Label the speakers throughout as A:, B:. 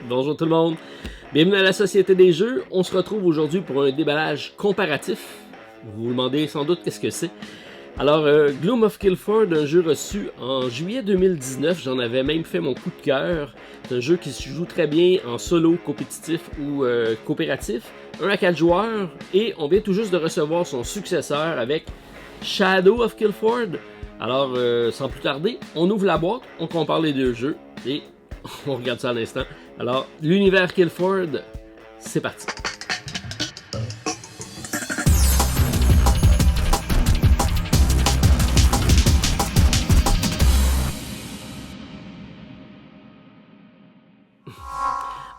A: Bonjour tout le monde, bienvenue à la Société des Jeux. On se retrouve aujourd'hui pour un déballage comparatif. Vous vous demandez sans doute qu'est-ce que c'est. Alors, Gloom of Guildford, un jeu reçu en juillet 2019, j'en avais même fait mon coup de cœur. C'est un jeu qui se joue très bien en solo, compétitif ou coopératif, 1 à 4 joueurs, et on vient tout juste de recevoir son successeur avec Shadow of Guildford. Alors, sans plus tarder, on ouvre la boîte, on compare les deux jeux, et on regarde ça à l'instant. Alors, l'univers Guildford, c'est parti.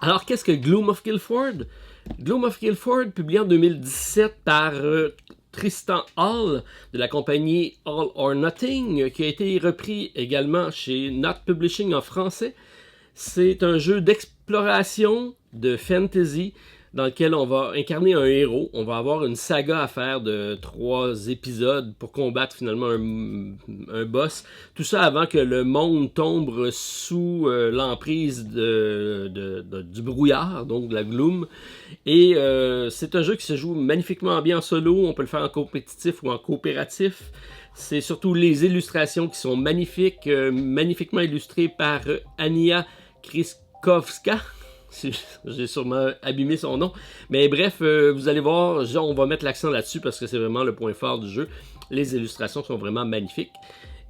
A: Alors, qu'est-ce que Gloom of Guildford? Gloom of Guildford, publié en 2017 par Tristan Hall de la compagnie All or Nothing, qui a été repris également chez Not Publishing en français. C'est un jeu d'exploration, de fantasy, dans lequel on va incarner un héros. On va avoir une saga à faire de 3 épisodes pour combattre finalement un boss. Tout ça avant que le monde tombe sous l'emprise du brouillard, donc de la gloom. Et c'est un jeu qui se joue magnifiquement bien en solo. On peut le faire en compétitif ou en coopératif. C'est surtout les illustrations qui sont magnifiques, magnifiquement illustrées par Ania Kryskovska. J'ai sûrement abîmé son nom. Mais bref, vous allez voir, on va mettre l'accent là-dessus parce que c'est vraiment le point fort du jeu. Les illustrations sont vraiment magnifiques.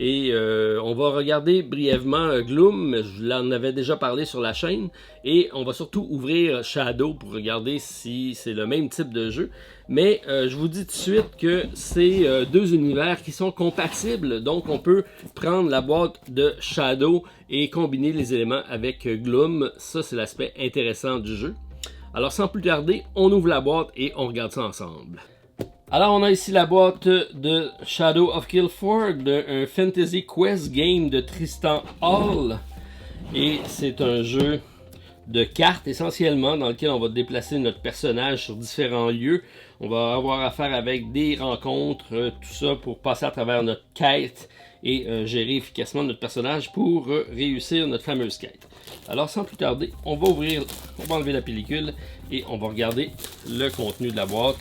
A: Et on va regarder brièvement Gloom, je l'en avais déjà parlé sur la chaîne, et on va surtout ouvrir Shadow pour regarder si c'est le même type de jeu. Mais je vous dis tout de suite que c'est deux univers qui sont compatibles, donc on peut prendre la boîte de Shadow et combiner les éléments avec Gloom. Ça, c'est l'aspect intéressant du jeu. Alors sans plus tarder, on ouvre la boîte et on regarde ça ensemble. Alors, on a ici la boîte de Shadow of Guildford, un Fantasy Quest game de Tristan Hall. Et c'est un jeu de cartes essentiellement dans lequel on va déplacer notre personnage sur différents lieux. On va avoir affaire avec des rencontres, tout ça pour passer à travers notre quête et gérer efficacement notre personnage pour réussir notre fameuse quête. Alors, sans plus tarder, on va enlever la pellicule et on va regarder le contenu de la boîte.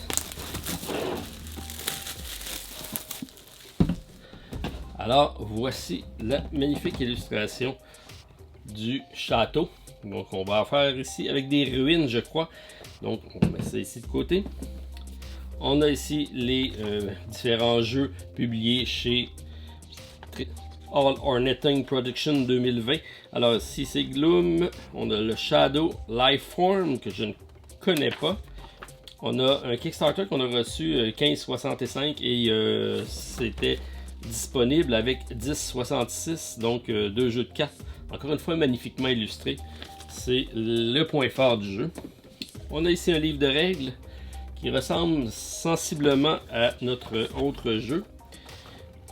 A: Alors, voici la magnifique illustration du château. Donc, on va faire ici avec des ruines, je crois. Donc, on met ça ici de côté. On a ici les différents jeux publiés chez All or Nothing Production 2020. Alors, ici, c'est Gloom. On a le Shadow Lifeform, que je ne connais pas. On a un Kickstarter qu'on a reçu 15,65 et c'était disponible avec 10,66, donc 2 jeux de cartes, encore une fois magnifiquement illustrés. C'est le point fort du jeu. On a ici un livre de règles qui ressemble sensiblement à notre autre jeu,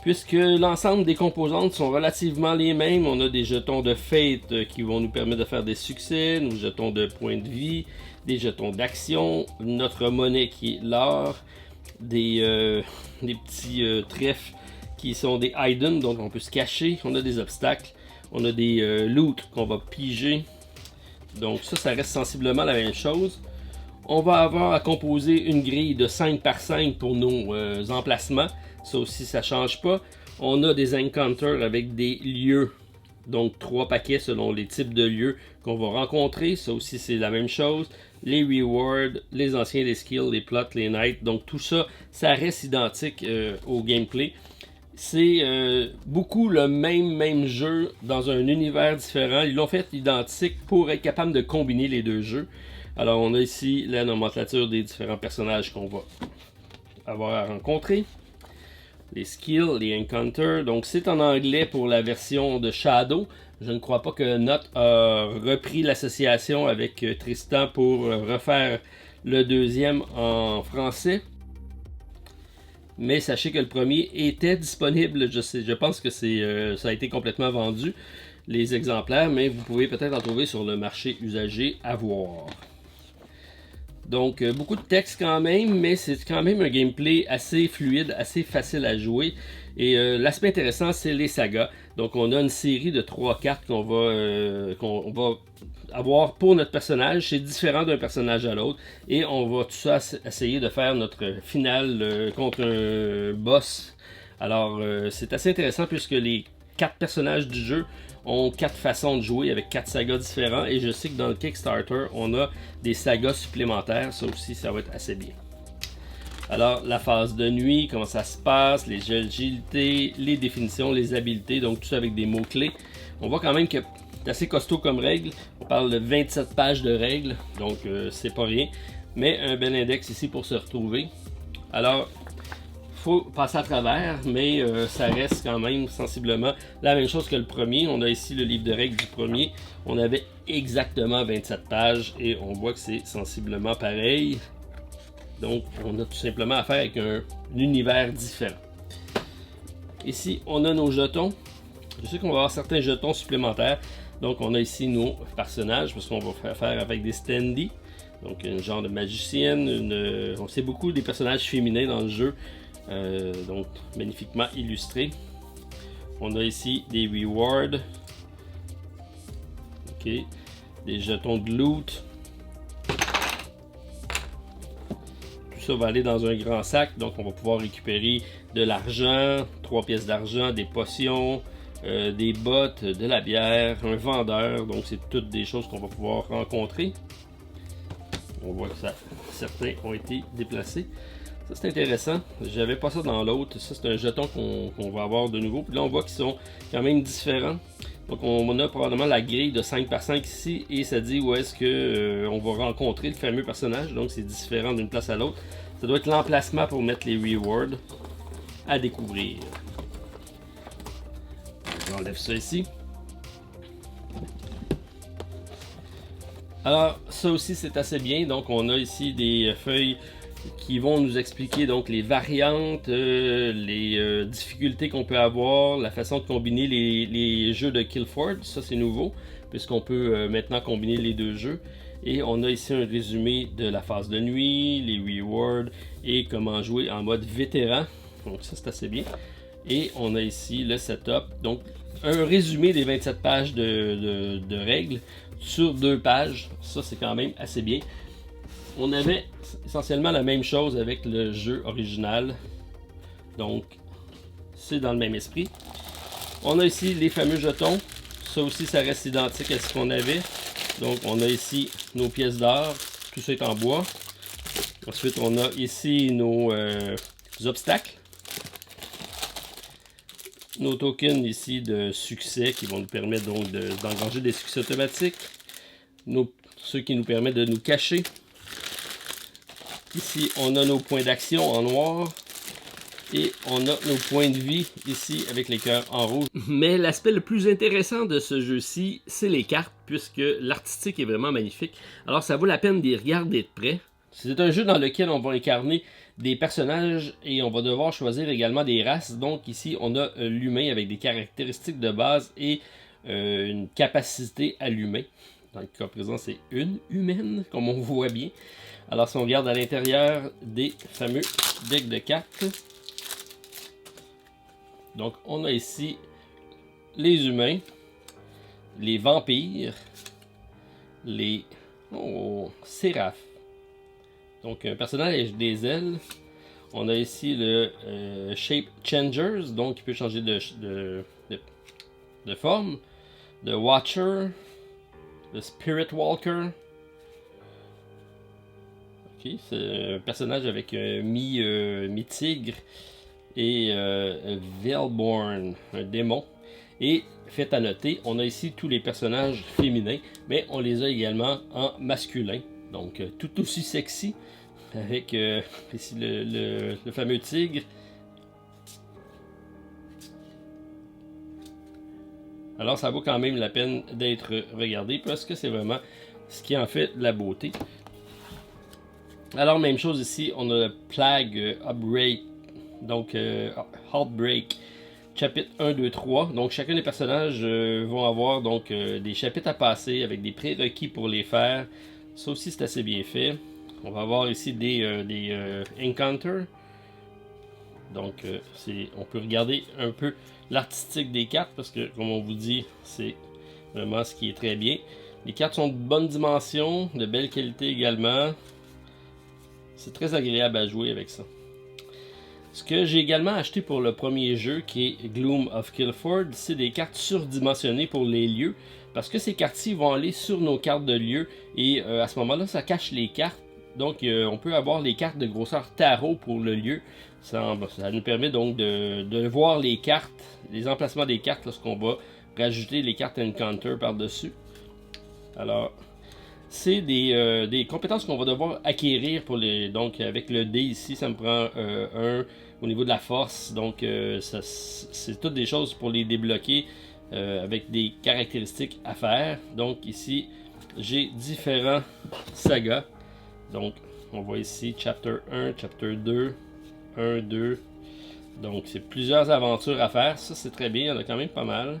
A: puisque l'ensemble des composantes sont relativement les mêmes. On a des jetons de fate qui vont nous permettre de faire des succès, nos jetons de points de vie, des jetons d'action, notre monnaie qui est l'or, des petits trèfles qui sont des hidden, donc on peut se cacher, on a des obstacles, on a des loot qu'on va piger, donc ça reste sensiblement la même chose. On va avoir à composer une grille de 5 par 5 pour nos emplacements, ça aussi ça change pas. On a des encounters avec des lieux, donc 3 paquets selon les types de lieux qu'on va rencontrer, ça aussi c'est la même chose. Les rewards, les anciens, les skills, les plots, les nights, donc tout ça, ça reste identique au gameplay. C'est beaucoup le même jeu dans un univers différent. Ils l'ont fait identique pour être capable de combiner les deux jeux. Alors on a ici la nomenclature des différents personnages qu'on va avoir à rencontrer. Les skills, les encounters. Donc c'est en anglais pour la version de Shadow. Je ne crois pas que Not a repris l'association avec Tristan pour refaire le deuxième en français. Mais sachez que le premier était disponible, je pense que ça a été complètement vendu, les exemplaires, mais vous pouvez peut-être en trouver sur le marché usagé à voir. Donc beaucoup de texte quand même, mais c'est quand même un gameplay assez fluide, assez facile à jouer. Et l'aspect intéressant, c'est les sagas. Donc on a une série de 3 cartes qu'on va avoir pour notre personnage. C'est différent d'un personnage à l'autre. Et on va tout ça essayer de faire notre finale contre un boss. Alors c'est assez intéressant puisque les 4 personnages du jeu ont 4 façons de jouer avec 4 sagas différents. Et je sais que dans le Kickstarter, on a des sagas supplémentaires. Ça aussi, ça va être assez bien. Alors, la phase de nuit, comment ça se passe, les agilités, les définitions, les habiletés, donc tout ça avec des mots-clés. On voit quand même que c'est assez costaud comme règle. On parle de 27 pages de règles, donc c'est pas rien. Mais un bel index ici pour se retrouver. Alors, faut passer à travers, mais ça reste quand même sensiblement la même chose que le premier. On a ici le livre de règles du premier. On avait exactement 27 pages et on voit que c'est sensiblement pareil. Donc, on a tout simplement affaire avec un univers différent. Ici, on a nos jetons. Je sais qu'on va avoir certains jetons supplémentaires. Donc, on a ici nos personnages, parce qu'on va faire affaire avec des standees. Donc, un genre de magicienne. On sait beaucoup des personnages féminins dans le jeu. Donc, magnifiquement illustrés. On a ici des rewards. Ok. Des jetons de loot. Ça va aller dans un grand sac, donc on va pouvoir récupérer de l'argent, 3 pièces d'argent, des potions, des bottes, de la bière, un vendeur, donc c'est toutes des choses qu'on va pouvoir rencontrer. On voit que certains ont été déplacés. Ça c'est intéressant, j'avais pas ça dans l'autre, ça c'est un jeton qu'on va avoir de nouveau, puis là on voit qu'ils sont quand même différents. Donc on a probablement la grille de 5 par 5 ici et ça dit où est-ce que on va rencontrer le fameux personnage. Donc c'est différent d'une place à l'autre. Ça doit être l'emplacement pour mettre les rewards à découvrir. J'enlève ça ici. Alors ça aussi c'est assez bien. Donc on a ici des feuilles qui vont nous expliquer donc les variantes, les difficultés qu'on peut avoir, la façon de combiner les jeux de Killford. Ça c'est nouveau puisqu'on peut maintenant combiner les deux jeux. Et on a ici un résumé de la phase de nuit, les rewards et comment jouer en mode vétéran. Donc ça c'est assez bien. Et on a ici le setup. Donc un résumé des 27 pages de règles sur 2 pages. Ça c'est quand même assez bien. On avait essentiellement la même chose avec le jeu original. Donc, c'est dans le même esprit. On a ici les fameux jetons. Ça aussi, ça reste identique à ce qu'on avait. Donc, on a ici nos pièces d'or. Tout ça est en bois. Ensuite, on a ici nos obstacles. Nos tokens ici de succès qui vont nous permettre donc d'engranger des succès automatiques. Ceux qui nous permettent de nous cacher. Ici, on a nos points d'action en noir. Et on a nos points de vie ici avec les cœurs en rouge. Mais l'aspect le plus intéressant de ce jeu-ci, c'est les cartes, puisque l'artistique est vraiment magnifique. Alors ça vaut la peine d'y regarder de près. C'est un jeu dans lequel on va incarner des personnages et on va devoir choisir également des races. Donc ici, on a l'humain avec des caractéristiques de base et une capacité à l'humain. Dans le cas présent, c'est une humaine, comme on voit bien. Alors, si on regarde à l'intérieur des fameux decks de cartes, donc on a ici les humains, les vampires, les séraphes. Donc, un personnage avec des ailes. On a ici le Shape Changers, donc il peut changer de forme. Le Watcher, le Spirit Walker. Okay, c'est un personnage avec mi-tigre et Veilborn, un démon. Et fait à noter, on a ici tous les personnages féminins, mais on les a également en masculin. Donc tout aussi sexy, avec ici le fameux tigre. Alors ça vaut quand même la peine d'être regardé parce que c'est vraiment ce qui en fait la beauté. Alors même chose ici, on a le Plague Outbreak, donc Outbreak, chapitre 1, 2, 3. Donc chacun des personnages vont avoir donc des chapitres à passer avec des prérequis pour les faire. Ça aussi c'est assez bien fait. On va avoir ici des encounters, Donc, on peut regarder un peu l'artistique des cartes parce que, comme on vous dit, c'est vraiment ce qui est très bien. Les cartes sont de bonne dimension, de belle qualité également. C'est très agréable à jouer avec ça. Ce que j'ai également acheté pour le premier jeu, qui est Gloom of Kilford, c'est des cartes surdimensionnées pour les lieux. Parce que ces cartes-ci vont aller sur nos cartes de lieu et à ce moment-là, ça cache les cartes. Donc, on peut avoir les cartes de grosseur tarot pour le lieu. Ça nous permet donc de voir les cartes, les emplacements des cartes lorsqu'on va rajouter les cartes Encounter par-dessus. Alors, c'est des compétences qu'on va devoir acquérir pour les. Donc, avec le dé ici, ça me prend un au niveau de la force. Donc, c'est toutes des choses pour les débloquer avec des caractéristiques à faire. Donc, ici, j'ai différents sagas. Donc, on voit ici Chapter 1, Chapter 2, 1, 2. Donc, c'est plusieurs aventures à faire. Ça, c'est très bien. Il y en a quand même pas mal.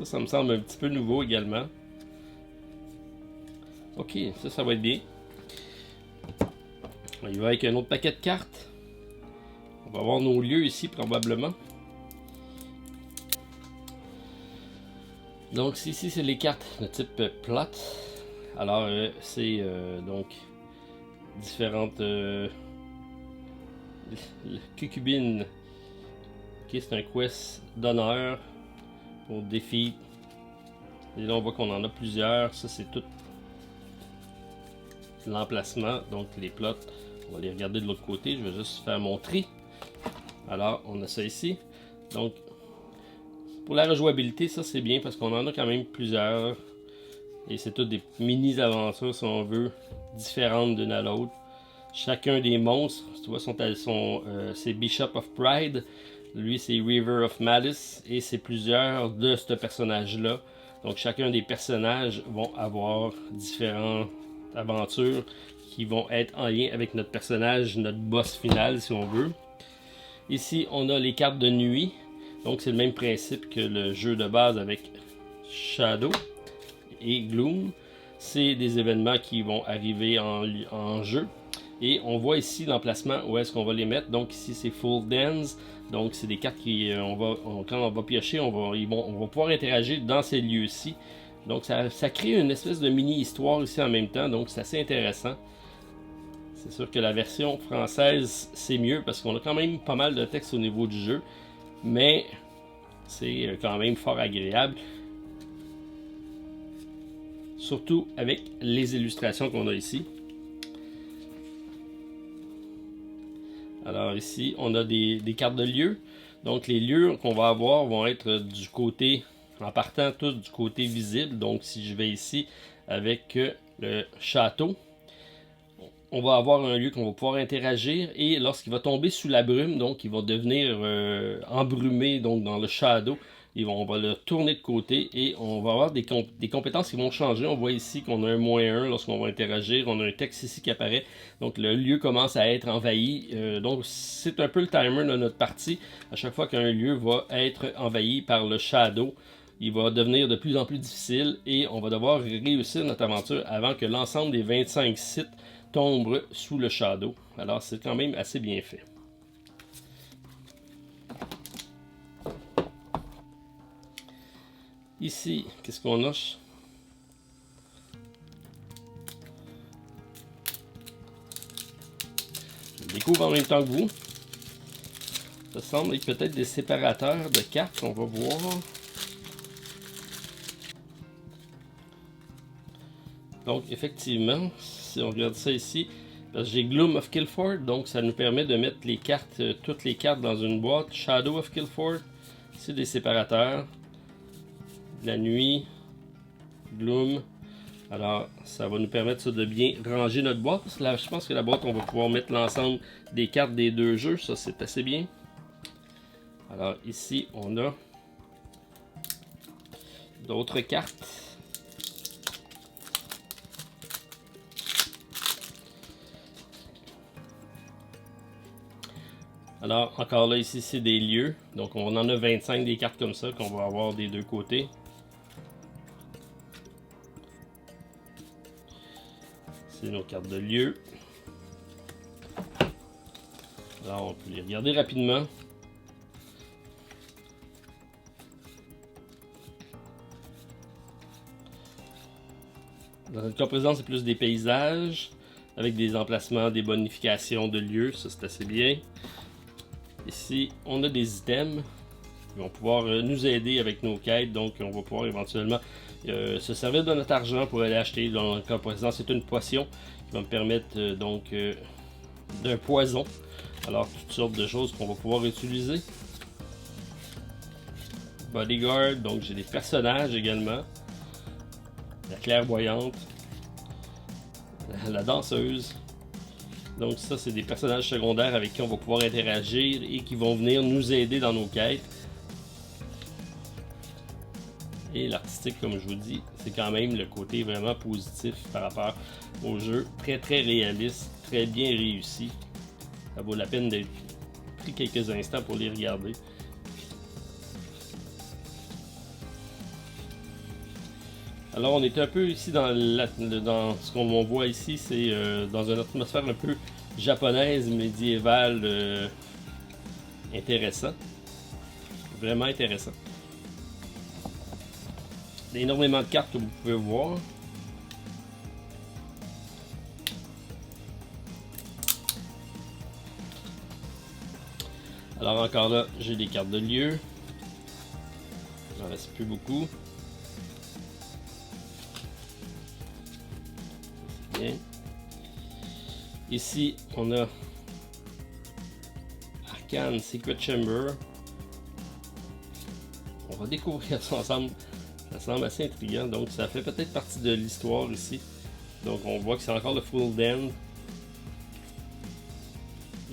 A: Ça me semble un petit peu nouveau également. Ok, ça va être bien. On y va avec un autre paquet de cartes. On va avoir nos lieux ici probablement. Donc ici c'est les cartes de type plot. Alors c'est donc différentes cucubines. Ok, c'est un quest d'honneur pour défi. Et là on voit qu'on en a plusieurs. Ça c'est tout l'emplacement, donc les plots. On va les regarder de l'autre côté. Je vais juste faire mon tri. Alors on a ça ici. Donc pour la rejouabilité, ça c'est bien parce qu'on en a quand même plusieurs. Et c'est toutes des mini-aventures, si on veut, différentes d'une à l'autre. Chacun des monstres, tu vois, c'est Bishop of Pride. Lui, c'est River of Malice. Et c'est plusieurs de ce personnage-là. Donc chacun des personnages vont avoir différentes aventures qui vont être en lien avec notre personnage, notre boss final, si on veut. Ici, on a les cartes de nuit. Donc c'est le même principe que le jeu de base avec Shadow et Gloom. C'est des événements qui vont arriver en jeu. Et on voit ici l'emplacement où est-ce qu'on va les mettre. Donc ici c'est Full Dance. Donc c'est des cartes qui, quand on va piocher, on va pouvoir interagir dans ces lieux-ci. Donc ça crée une espèce de mini-histoire ici en même temps. Donc c'est assez intéressant. C'est sûr que la version française c'est mieux parce qu'on a quand même pas mal de texte au niveau du jeu. Mais c'est quand même fort agréable. Surtout avec les illustrations qu'on a ici. Alors ici, on a des cartes de lieux. Donc les lieux qu'on va avoir vont être du côté, en partant tous du côté visible. Donc si je vais ici avec le château, on va avoir un lieu qu'on va pouvoir interagir. Et lorsqu'il va tomber sous la brume, donc il va devenir embrumé donc dans le shadow. On va le tourner de côté et on va avoir des compétences qui vont changer. On voit ici qu'on a un -1 lorsqu'on va interagir. On a un texte ici qui apparaît. Donc le lieu commence à être envahi. Donc c'est un peu le timer de notre partie. À chaque fois qu'un lieu va être envahi par le shadow, il va devenir de plus en plus difficile et on va devoir réussir notre aventure avant que l'ensemble des 25 sites tombent sous le shadow. Alors c'est quand même assez bien fait. Ici, qu'est-ce qu'on a? Je découvre en même temps que vous. Ça semble être peut-être des séparateurs de cartes, on va voir. Donc effectivement, si on regarde ça ici, parce que j'ai Gloom of Kilford, donc ça nous permet de mettre les cartes, toutes les cartes dans une boîte. Shadow of Kilford, c'est des séparateurs. La nuit, Gloom. Alors, ça va nous permettre de bien ranger notre boîte. Parce que là, je pense que la boîte, on va pouvoir mettre l'ensemble des cartes des deux jeux. Ça, c'est assez bien. Alors, ici, on a d'autres cartes. Alors, encore là, ici, c'est des lieux. Donc, on en a 25 des cartes comme ça qu'on va avoir des deux côtés. C'est nos cartes de lieu. Alors on peut les regarder rapidement. Dans le cas présent, c'est plus des paysages avec des emplacements, des bonifications de lieux, ça c'est assez bien. Ici, on a des items qui vont pouvoir nous aider avec nos quêtes, donc on va pouvoir éventuellement se servir de notre argent pour aller acheter. Dans le cas présent, c'est une potion qui va me permettre d'un poison. Alors, toutes sortes de choses qu'on va pouvoir utiliser. Bodyguard, donc j'ai des personnages également. La clairvoyante, la danseuse. Donc ça, c'est des personnages secondaires avec qui on va pouvoir interagir et qui vont venir nous aider dans nos quêtes. Et l'artistique, comme je vous dis, c'est quand même le côté vraiment positif par rapport au jeu. Très très réaliste, très bien réussi. Ça vaut la peine d'être pris quelques instants pour les regarder. Alors on est un peu ici dans ce qu'on voit ici, c'est dans une atmosphère un peu japonaise, médiévale, intéressant. Vraiment intéressant. Il y a énormément de cartes que vous pouvez voir. Alors encore là, j'ai des cartes de lieu. Il n'en reste plus beaucoup. Bien. Ici, on a Arcane Secret Chamber. On va découvrir ça ensemble. Ça semble assez intriguant. Donc, ça fait peut-être partie de l'histoire ici. Donc, on voit que c'est encore le Full Den.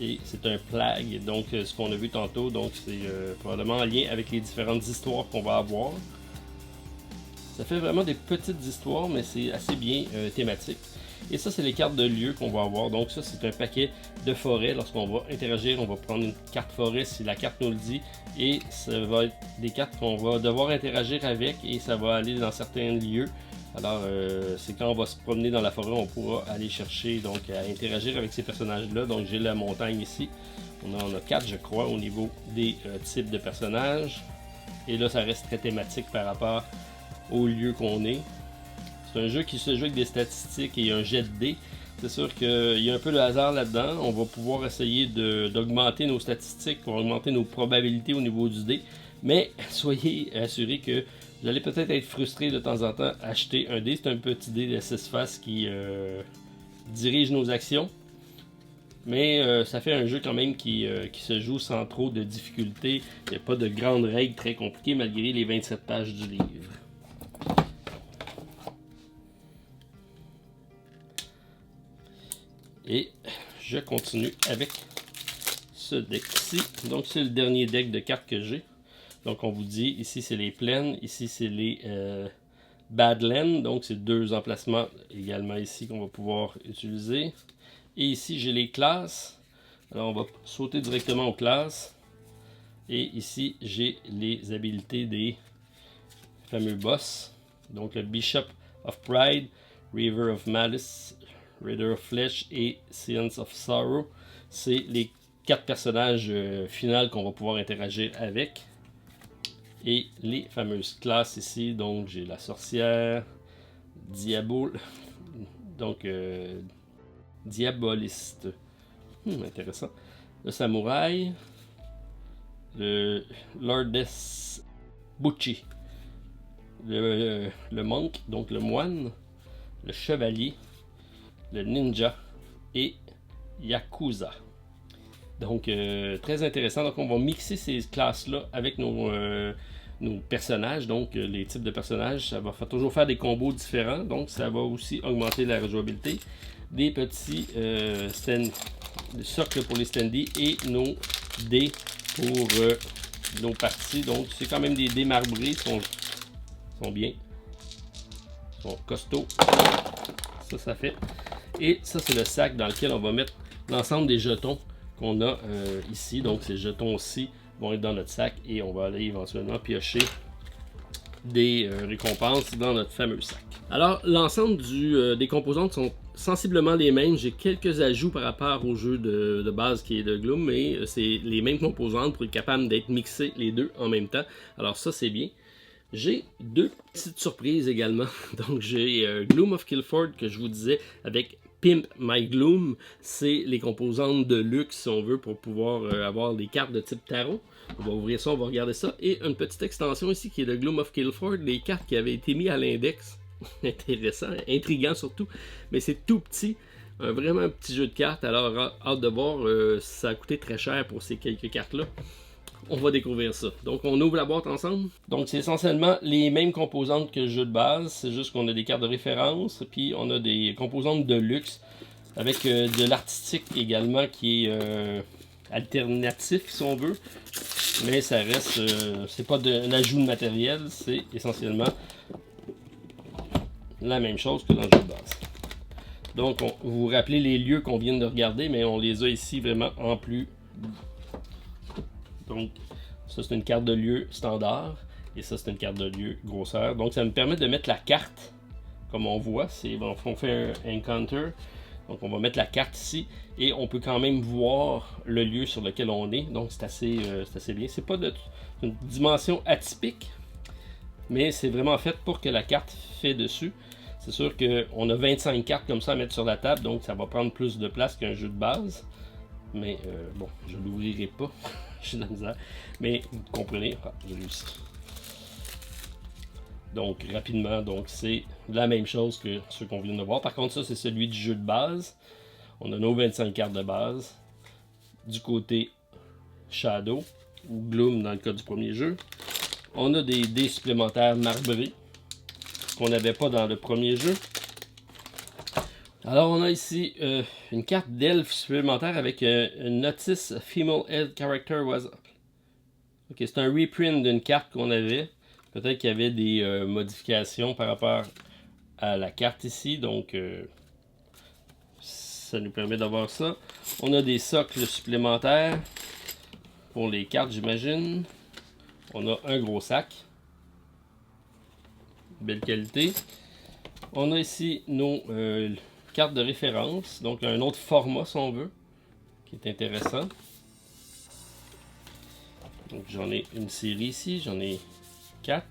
A: Et c'est un plague. Donc, ce qu'on a vu tantôt. Donc, c'est probablement en lien avec les différentes histoires qu'on va avoir. Ça fait vraiment des petites histoires, mais c'est assez bien thématique. Et ça, c'est les cartes de lieu qu'on va avoir. Donc ça, c'est un paquet de forêt. Lorsqu'on va interagir, on va prendre une carte forêt si la carte nous le dit. Et ça va être des cartes qu'on va devoir interagir avec et ça va aller dans certains lieux. Alors, c'est quand on va se promener dans la forêt, on pourra aller chercher, donc à interagir avec ces personnages-là. Donc j'ai la montagne ici. On en a 4, je crois, au niveau des types de personnages. Et là, ça reste très thématique par rapport au lieu qu'on est. C'est un jeu qui se joue avec des statistiques et un jet de dés. C'est sûr qu'il y a un peu de hasard là-dedans. On va pouvoir essayer d'augmenter nos statistiques pour augmenter nos probabilités au niveau du dé. Mais soyez assurés que vous allez peut-être être frustré de temps en temps à acheter un dé. C'est un petit dé de 6 faces qui dirige nos actions. Mais ça fait un jeu quand même qui se joue sans trop de difficultés. Il n'y a pas de grandes règles très compliquées malgré les 27 pages du livre. Et je continue avec ce deck-ci. Donc c'est le dernier deck de cartes que j'ai. Donc on vous dit, ici c'est les plaines, ici c'est les Badlands. Donc c'est 2 emplacements également ici qu'on va pouvoir utiliser. Et ici j'ai les classes. Alors on va sauter directement aux classes. Et ici j'ai les habilités des fameux boss. Donc le Bishop of Pride, River of Malice, Raider of Flesh et Seance of Sorrow. C'est les 4 personnages finaux qu'on va pouvoir interagir avec. Et les fameuses classes ici. Donc j'ai la sorcière, diaboliste. Intéressant. Le samouraï, le Lordess Bucci, le monk, donc le moine, le chevalier, le ninja et Yakuza. Donc très intéressant. Donc on va mixer ces classes-là avec nos personnages, donc les types de personnages. Ça va toujours faire des combos différents, donc ça va aussi augmenter la rejouabilité. Des petits socles pour les standees et nos dés pour nos parties. Donc c'est quand même des dés marbrés, sont bien, sont costauds. Ça fait. Et ça, c'est le sac dans lequel on va mettre l'ensemble des jetons qu'on a ici. Donc, ces jetons-ci vont être dans notre sac et on va aller éventuellement piocher des récompenses dans notre fameux sac. Alors, l'ensemble des composantes sont sensiblement les mêmes. J'ai quelques ajouts par rapport au jeu de base qui est de Gloom, mais c'est les mêmes composantes pour être capable d'être mixés les deux en même temps. Alors ça, c'est bien. J'ai deux petites surprises également. Donc j'ai Gloom of Killford que je vous disais avec Pimp My Gloom. C'est les composantes de luxe si on veut pour pouvoir avoir des cartes de type tarot. On va ouvrir ça, on va regarder ça. Et une petite extension ici qui est de Gloom of Killford. Les cartes qui avaient été mises à l'index. Intéressant, intriguant surtout. Mais c'est tout petit. Vraiment un petit jeu de cartes. Alors hâte de voir. Ça a coûté très cher pour ces quelques cartes-là. On va découvrir ça. Donc, on ouvre la boîte ensemble. Donc, c'est essentiellement les mêmes composantes que le jeu de base. C'est juste qu'on a des cartes de référence. Puis, on a des composantes de luxe. Avec de l'artistique également qui est alternatif, si on veut. Mais ça reste... c'est pas un ajout de matériel. C'est essentiellement la même chose que dans le jeu de base. Donc, vous vous rappelez les lieux qu'on vient de regarder. Mais on les a ici vraiment en plus... Donc, ça c'est une carte de lieu standard et ça c'est une carte de lieu grosseur. Donc, ça me permet de mettre la carte, comme on voit. On fait un encounter. Donc, on va mettre la carte ici et on peut quand même voir le lieu sur lequel on est. Donc, c'est assez bien. C'est pas une dimension atypique, mais c'est vraiment fait pour que la carte fait dessus. C'est sûr qu'on a 25 cartes comme ça à mettre sur la table, donc ça va prendre plus de place qu'un jeu de base. Mais bon, je ne l'ouvrirai pas. J'ai de la misère. Mais vous comprenez, j'ai réussi. Donc, rapidement, c'est la même chose que ce qu'on vient de voir. Par contre, ça, c'est celui du jeu de base. On a nos 25 cartes de base. Du côté Shadow, ou Gloom dans le cas du premier jeu. On a des dés supplémentaires marbrés qu'on n'avait pas dans le premier jeu. Alors, on a ici une carte d'elfe supplémentaire avec une notice female elf character was. Ok, c'est un reprint d'une carte qu'on avait. Peut-être qu'il y avait des modifications par rapport à la carte ici. Donc, ça nous permet d'avoir ça. On a des socles supplémentaires pour les cartes, j'imagine. On a un gros sac. Belle qualité. On a ici nos carte de référence, donc un autre format si on veut, qui est intéressant. Donc j'en ai une série ici, j'en ai 4.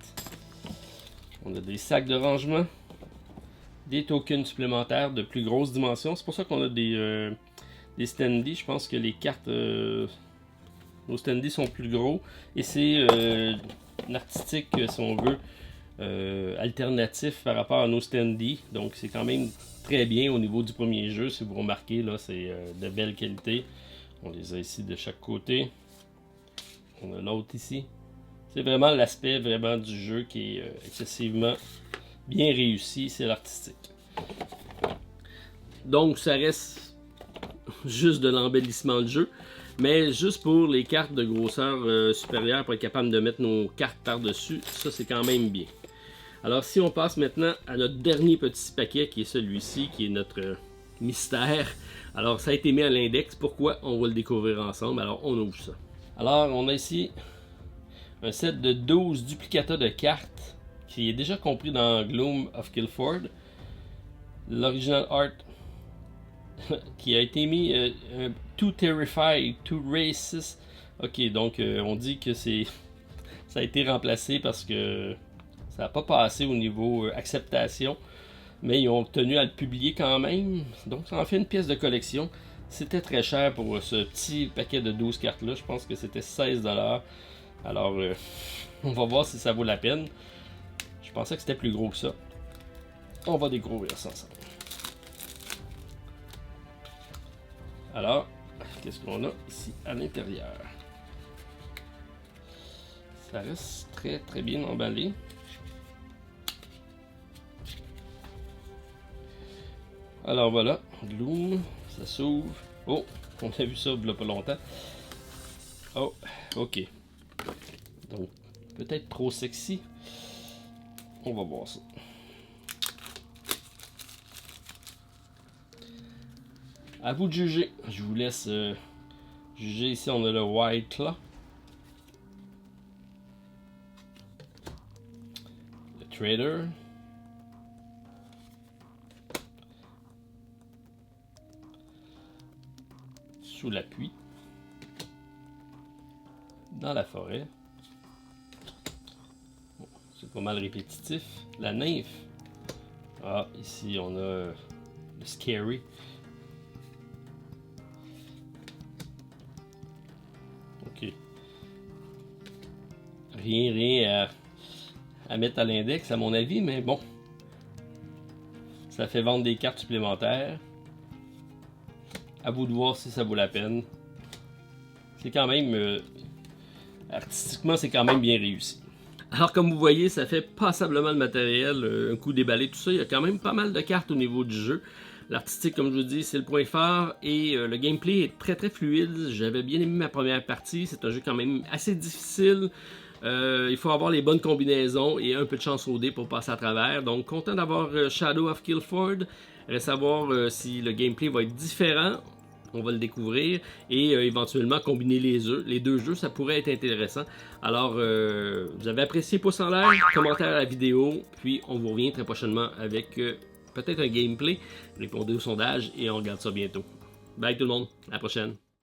A: On a des sacs de rangement, des tokens supplémentaires de plus grosse dimension. C'est pour ça qu'on a des standees. Je pense que les cartes, nos standees sont plus gros. Et c'est un artistique, si on veut, alternatif par rapport à nos standees. Donc c'est quand même très bien au niveau du premier jeu. Si vous remarquez, là, c'est de belle qualité. On les a ici de chaque côté. On a l'autre ici. C'est vraiment l'aspect vraiment du jeu qui est excessivement bien réussi. C'est l'artistique. Donc ça reste juste de l'embellissement de jeu. Mais juste pour les cartes de grosseur supérieure pour être capable de mettre nos cartes par-dessus, ça c'est quand même bien. Alors si on passe maintenant à notre dernier petit paquet qui est celui-ci, qui est notre mystère. Alors ça a été mis à l'index, pourquoi? On va le découvrir ensemble, alors on ouvre ça. Alors on a ici un set de 12 duplicata de cartes qui est déjà compris dans Gloom of Killford. L'original art qui a été mis Too Terrified, Too Racist. Ok, donc on dit que ça a été remplacé parce que ça n'a pas passé au niveau acceptation, mais ils ont tenu à le publier quand même. Donc ça en fait une pièce de collection. C'était très cher pour ce petit paquet de 12 cartes là. Je pense que c'était 16$. Alors on va voir si ça vaut la peine. Je pensais que c'était plus gros que ça. On va découvrir ça ensemble. Alors, qu'est-ce qu'on a ici à l'intérieur? Ça reste très très bien emballé. Alors voilà, Gloom, ça s'ouvre. Oh, on a vu ça il n'y a pas longtemps. Oh, ok. Donc, peut-être trop sexy. On va voir ça. À vous de juger. Je vous laisse juger. Ici, on a le White Claw. Trader. Sous la pluie. Dans la forêt. Bon, c'est pas mal répétitif. La nymphe. Ah, ici on a le Scary. Ok. Rien à mettre à l'index à mon avis, mais bon. Ça fait vendre des cartes supplémentaires. À vous de voir si ça vaut la peine. C'est quand même... artistiquement, c'est quand même bien réussi. Alors, comme vous voyez, ça fait passablement le matériel, un coup déballé, tout ça. Il y a quand même pas mal de cartes au niveau du jeu. L'artistique, comme je vous dis, c'est le point fort. Et le gameplay est très très fluide. J'avais bien aimé ma première partie. C'est un jeu quand même assez difficile. Il faut avoir les bonnes combinaisons et un peu de chance au dé pour passer à travers. Donc, content d'avoir Shadow of Killford. Reste à voir si le gameplay va être différent. On va le découvrir et éventuellement combiner les deux jeux, ça pourrait être intéressant. Alors, vous avez apprécié, pouce en l'air, commentaire à la vidéo, puis on vous revient très prochainement avec peut-être un gameplay. Répondez au sondage et on regarde ça bientôt. Bye tout le monde, à la prochaine.